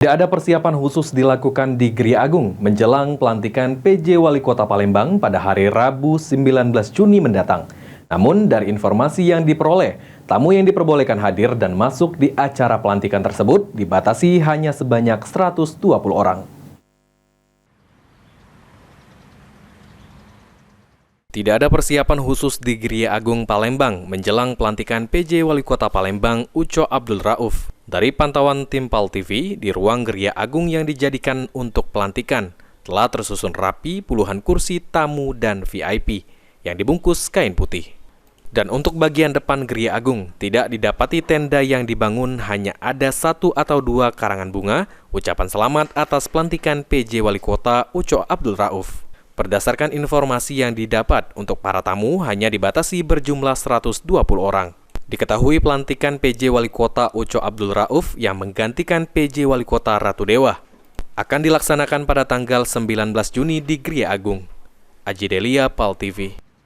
Tidak ada persiapan khusus dilakukan di Gria Agung menjelang pelantikan PJ Wali Kota Palembang pada hari Rabu 19 Juni mendatang. Namun dari informasi yang diperoleh, tamu yang diperbolehkan hadir dan masuk di acara pelantikan tersebut dibatasi hanya sebanyak 120 orang. Tidak ada persiapan khusus di Gria Agung Palembang menjelang pelantikan PJ Wali Kota Palembang Uco Abdul Rauf. Dari pantauan tim PAL TV, di ruang Gria Agung yang dijadikan untuk pelantikan, telah tersusun rapi puluhan kursi tamu dan VIP yang dibungkus kain putih. Dan untuk bagian depan Gria Agung, tidak didapati tenda yang dibangun, hanya ada 1 atau 2 karangan bunga, ucapan selamat atas pelantikan PJ Wali Kota Uco Abdul Rauf. Berdasarkan informasi yang didapat, untuk para tamu hanya dibatasi berjumlah 120 orang. Diketahui pelantikan PJ Wali Kota Uco Abdul Rauf yang menggantikan PJ Wali Kota Ratu Dewa akan dilaksanakan pada tanggal 19 Juni di Gria Agung. Aji Delia, PAL TV.